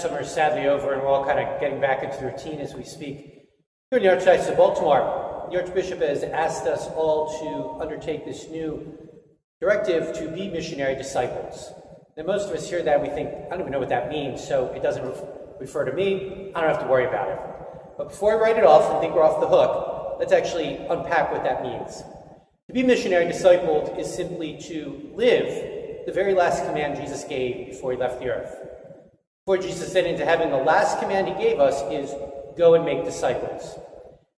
summer is sadly over, and we're all kind of getting back into the routine as we speak. Here in the Archdiocese of Baltimore, the Archbishop has asked us all to undertake this new directive to be missionary disciples. Now, most of us hear that, we think, I don't even know what that means, so it doesn't refer to me, I don't have to worry about it. But before we write it off and think we're off the hook, let's actually unpack what that means. To be missionary discipled is simply to live the very last command Jesus gave before he left the earth. Before Jesus ascended into heaven, the last command he gave us is, go and make disciples.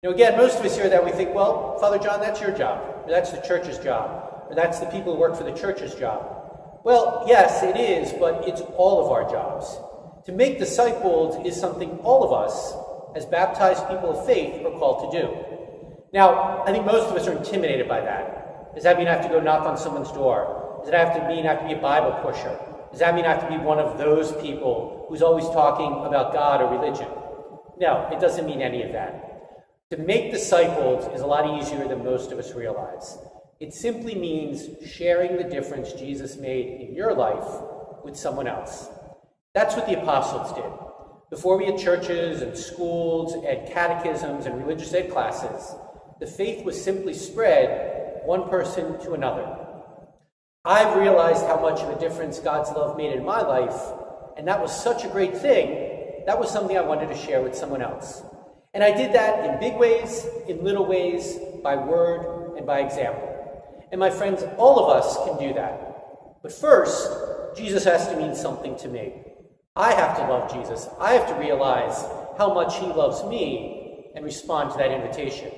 Now again, most of us hear that, we think, well, Father John, that's your job, or that's the church's job, or that's the people who work for the church's job. Well, yes, it is, but it's all of our jobs. To make disciples is something all of us, as baptized people of faith, are called to do. Now, I think most of us are intimidated by that. Does that mean I have to go knock on someone's door? Does that mean I have to be a Bible pusher? Does that mean I have to be one of those people who's always talking about God or religion? No, it doesn't mean any of that. To make disciples is a lot easier than most of us realize. It simply means sharing the difference Jesus made in your life with someone else. That's what the apostles did. Before we had churches and schools and catechisms and religious ed classes, the faith was simply spread one person to another. I've realized how much of a difference God's love made in my life, and that was such a great thing. That was something I wanted to share with someone else. And I did that in big ways, in little ways, by word and by example. And my friends, all of us can do that. But first, Jesus has to mean something to me. I have to love Jesus. I have to realize how much he loves me and respond to that invitation.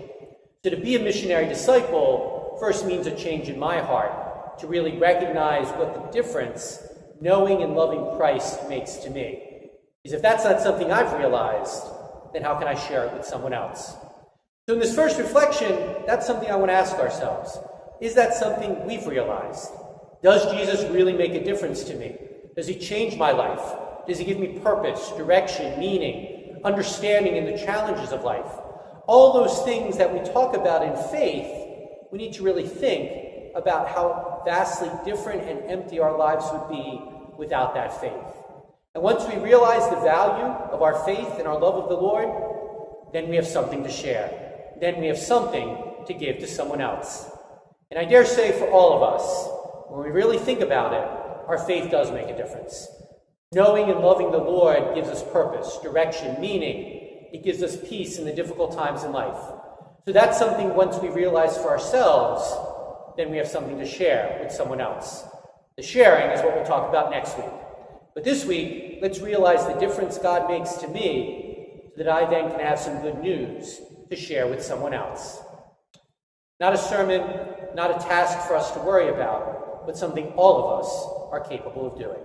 So to be a missionary disciple first means a change in my heart, to really recognize what the difference knowing and loving Christ makes to me. Because if that's not something I've realized, then how can I share it with someone else? So in this first reflection, that's something I want to ask ourselves. Is that something we've realized? Does Jesus really make a difference to me? Does he change my life? Does he give me purpose, direction, meaning, understanding in the challenges of life? All those things that we talk about in faith, we need to really think about how vastly different and empty our lives would be without that faith. And once we realize the value of our faith and our love of the Lord, then we have something to share. Then we have something to give to someone else. And I dare say for all of us, when we really think about it, our faith does make a difference. Knowing and loving the Lord gives us purpose, direction, meaning. It gives us peace in the difficult times in life. So that's something once we realize for ourselves, then we have something to share with someone else. The sharing is what we'll talk about next week. But this week, let's realize the difference God makes to me so that I then can have some good news to share with someone else. Not a sermon, not a task for us to worry about, but something all of us are capable of doing.